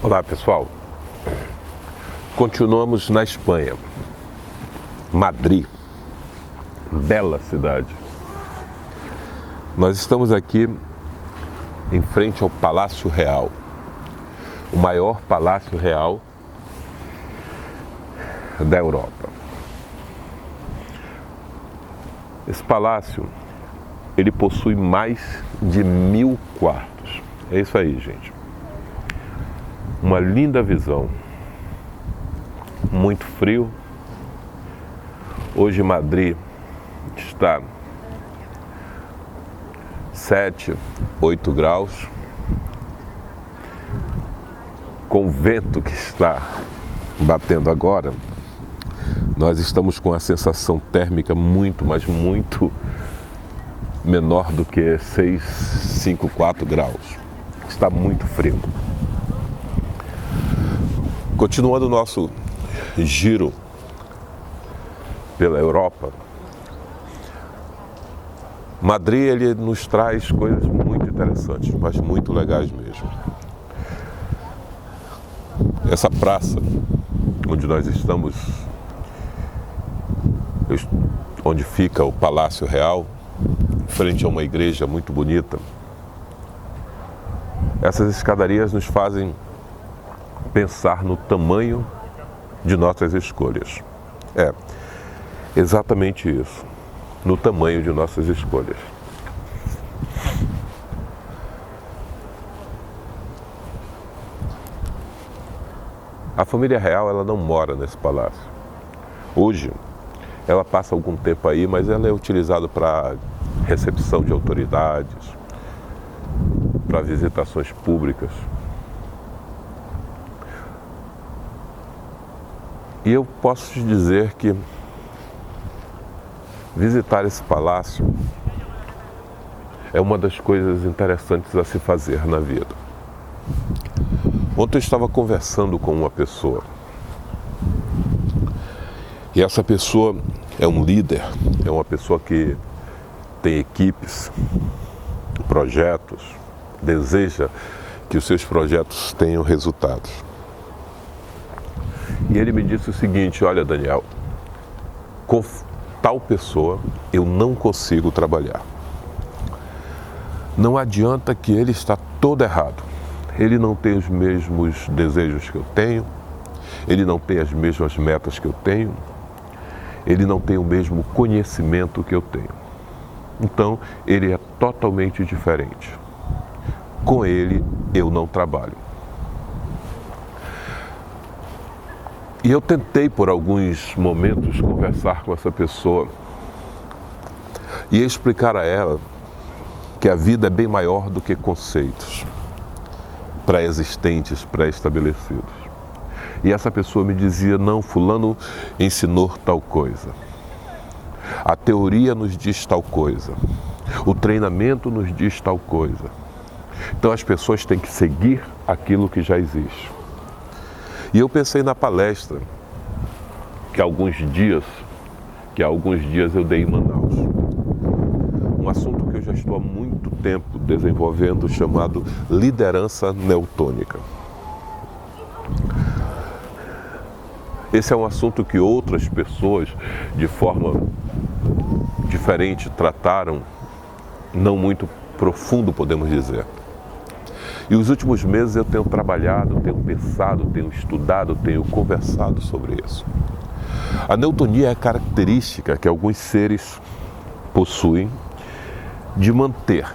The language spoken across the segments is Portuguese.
Olá pessoal, continuamos na Espanha, Madrid, bela cidade. Nós estamos aqui em frente ao Palácio Real, o maior palácio real da Europa. Esse palácio, ele possui mais de 1000 quartos. É isso aí, gente. Uma linda visão, muito frio. Hoje Madrid está 7, 8 graus, com o vento que está batendo agora, nós estamos com a sensação térmica muito menor do que 6, 5, 4 graus. Está muito frio. Continuando o nosso giro pela Europa, Madrid ele nos traz coisas muito interessantes, mas muito legais mesmo. Essa praça onde nós estamos, onde fica o Palácio Real, em frente a uma igreja muito bonita, essas escadarias nos fazem pensar no tamanho de nossas escolhas. É exatamente isso, no tamanho de nossas escolhas. A família real, ela não mora nesse palácio. Hoje, ela passa algum tempo aí, mas ela é utilizada para recepção de autoridades, para visitações públicas. E eu posso te dizer que visitar esse palácio é uma das coisas interessantes a se fazer na vida. Ontem eu estava conversando com uma pessoa. E essa pessoa é um líder, é uma pessoa que tem equipes, projetos, deseja que os seus projetos tenham resultados. E ele me disse o seguinte: olha, Daniel, com tal pessoa eu não consigo trabalhar. Não adianta que ele está todo errado. Ele não tem os mesmos desejos que eu tenho, ele não tem as mesmas metas que eu tenho, ele não tem o mesmo conhecimento que eu tenho. Então, ele é totalmente diferente. Com ele, eu não trabalho. E eu tentei por alguns momentos conversar com essa pessoa e explicar a ela que a vida é bem maior do que conceitos pré-existentes, pré-estabelecidos. E essa pessoa me dizia: não, fulano ensinou tal coisa. A teoria nos diz tal coisa. O treinamento nos diz tal coisa. Então as pessoas têm que seguir aquilo que já existe. E eu pensei na palestra que há alguns dias eu dei em Manaus. Um assunto que eu já estou há muito tempo desenvolvendo, chamado liderança neotônica. Esse é um assunto que outras pessoas, de forma diferente, trataram, não muito profundo, podemos dizer. E os últimos meses eu tenho trabalhado, tenho pensado, tenho estudado, tenho conversado sobre isso. A neotonia é a característica que alguns seres possuem de manter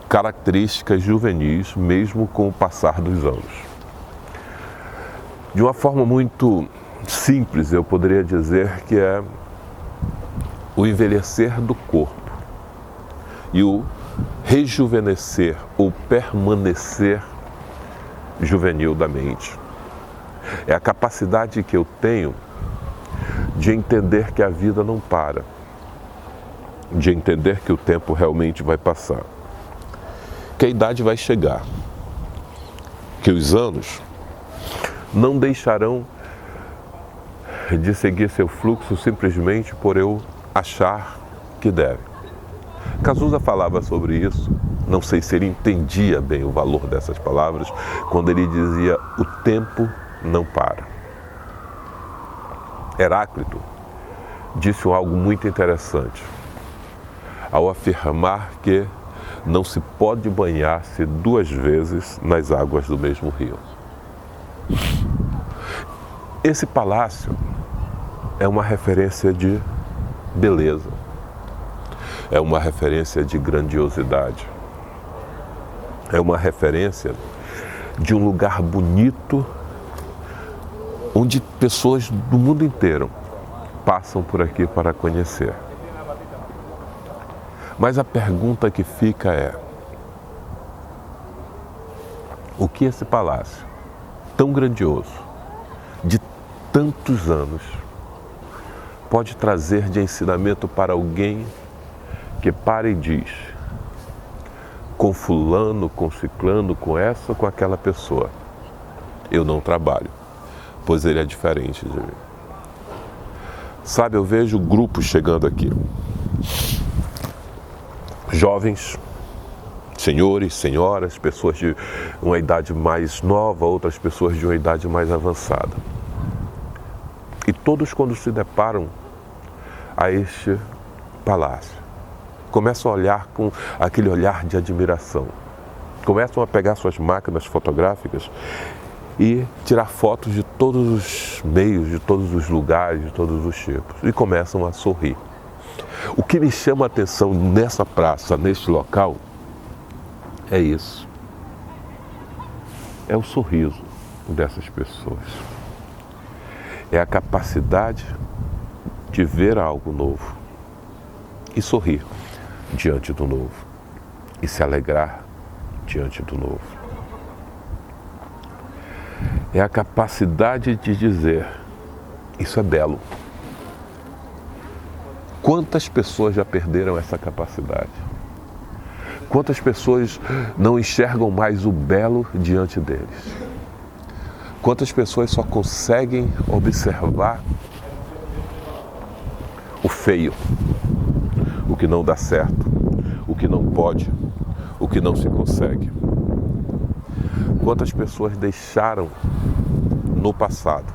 características juvenis mesmo com o passar dos anos. De uma forma muito simples, eu poderia dizer que é o envelhecer do corpo e o rejuvenescer ou permanecer juvenil da mente. É a capacidade que eu tenho de entender que a vida não para, de entender que o tempo realmente vai passar, que a idade vai chegar, que os anos não deixarão de seguir seu fluxo simplesmente por eu achar que deve. Cazuza falava sobre isso não sei se ele entendia bem o valor dessas palavras, quando ele dizia: o tempo não para. Heráclito disse algo muito interessante ao afirmar que não se pode banhar-se duas vezes nas águas do mesmo rio. Esse palácio é uma referência de beleza, é uma referência de grandiosidade, é uma referência de um lugar bonito onde pessoas do mundo inteiro passam por aqui para conhecer. Mas a pergunta que fica é: o que esse palácio, tão grandioso, de tantos anos, pode trazer de ensinamento para alguém que para e diz: com fulano, com ciclano, com essa ou com aquela pessoa, eu não trabalho, pois ele é diferente de mim. Sabe, eu vejo grupos chegando aqui, jovens, senhores, senhoras, pessoas de uma idade mais nova, outras pessoas de uma idade mais avançada. E todos, quando se deparam a este palácio, começam a olhar com aquele olhar de admiração. Começam a pegar suas máquinas fotográficas e tirar fotos de todos os meios, de todos os lugares, de todos os tipos. E começam a sorrir. O que me chama a atenção nessa praça, neste local, é isso. É o sorriso dessas pessoas. É a capacidade de ver algo novo e sorrir diante do novo e se alegrar diante do novo. É a capacidade de dizer: isso é belo. Quantas pessoas já perderam essa capacidade? Quantas pessoas não enxergam mais o belo diante deles? Quantas pessoas só conseguem observar o feio, o que não dá certo, o que não pode, o que não se consegue? Quantas pessoas deixaram no passado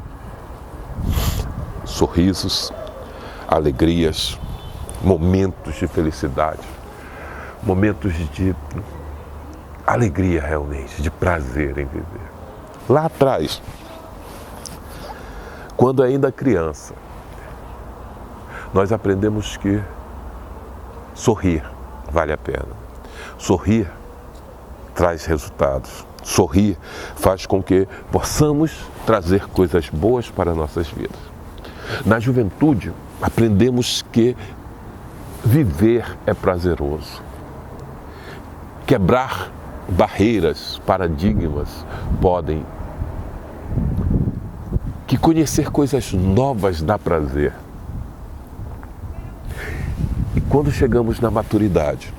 sorrisos, alegrias, momentos de felicidade, momentos de alegria realmente, de prazer em viver. Lá atrás, quando ainda criança, nós aprendemos que sorrir vale a pena. Sorrir traz resultados. Sorrir faz com que possamos trazer coisas boas para nossas vidas. Na juventude, aprendemos que viver é prazeroso. Quebrar barreiras, paradigmas podem. Que conhecer coisas novas dá prazer. E quando chegamos na maturidade,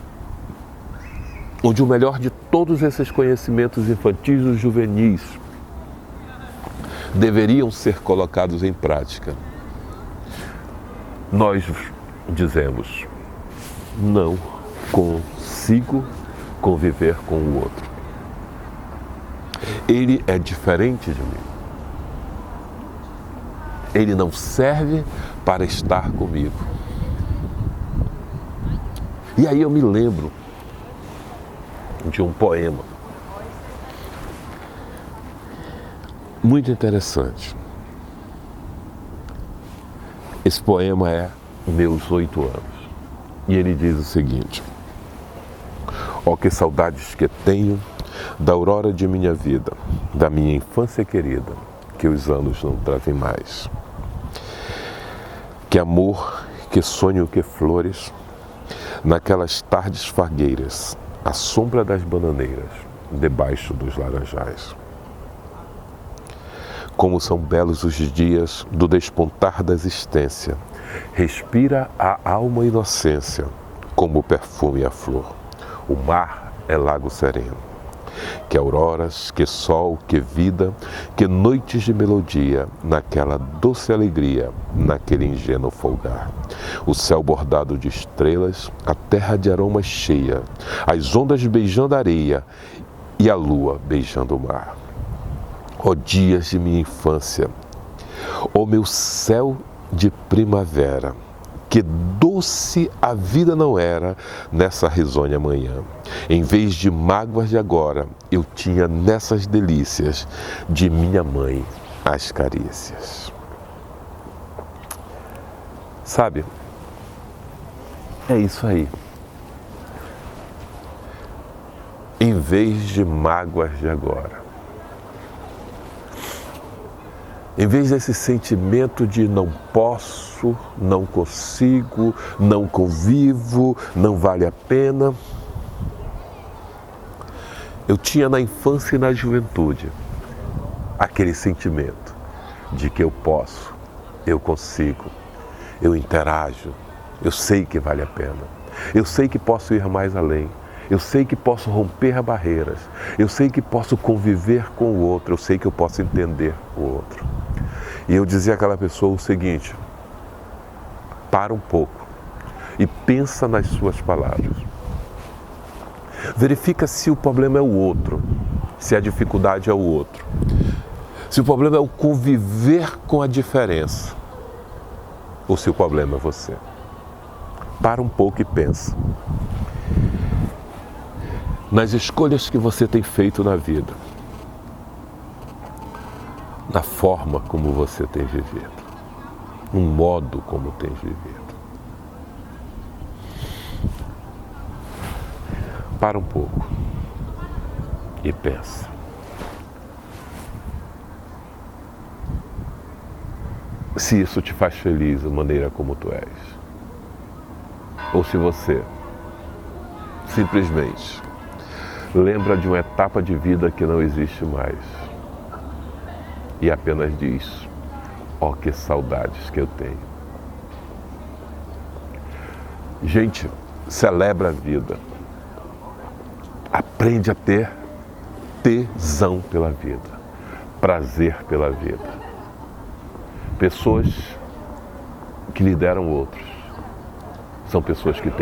onde o melhor de todos esses conhecimentos infantis e juvenis deveriam ser colocados em prática, nós dizemos: não consigo conviver com o outro. Ele é diferente de mim. Ele não serve para estar comigo. E aí eu me lembro de um poema muito interessante. Esse poema é Meus 8 anos. E ele diz o seguinte: ó, que saudades que tenho da aurora de minha vida, da minha infância querida, que os anos não trazem mais. Que amor, que sonho, que flores, naquelas tardes fagueiras, à sombra das bananeiras, debaixo dos laranjais. Como são belos os dias do despontar da existência, respira a alma inocência, como o perfume e a flor. O mar é lago sereno, Que auroras, que sol, que vida, que noites de melodia, naquela doce alegria, naquele ingênuo folgar. O céu bordado de estrelas, a terra de aromas cheia, as ondas beijando a areia e a lua beijando o mar. Ó dias de minha infância, ó meu céu de primavera, que doce a vida não era nessa risonha manhã. Em vez de mágoas de agora, eu tinha nessas delícias de minha mãe as carícias. Sabe, é isso aí. Em vez de mágoas de agora, em vez desse sentimento de não posso, não consigo, não convivo, não vale a pena, eu tinha na infância e na juventude aquele sentimento de que eu posso, eu consigo, eu interajo, eu sei que vale a pena, eu sei que posso ir mais além, eu sei que posso romper barreiras, eu sei que posso conviver com o outro, eu sei que eu posso entender o outro. E eu dizia àquela pessoa o seguinte: para um pouco e pensa nas suas palavras. Verifica se o problema é o outro, se a dificuldade é o outro, se o problema é o conviver com a diferença, ou se o problema é você. Para um pouco e pensa nas escolhas que você tem feito na vida, na forma como você tem vivido, no modo como tem vivido. Para um pouco e pensa. Se isso te faz feliz, a maneira como tu és. Ou se você simplesmente lembra de uma etapa de vida que não existe mais e apenas diz: ó, que saudades que eu tenho. Gente, celebra a vida. Aprende a ter tesão pela vida, prazer pela vida. Pessoas que lideram outros são pessoas que têm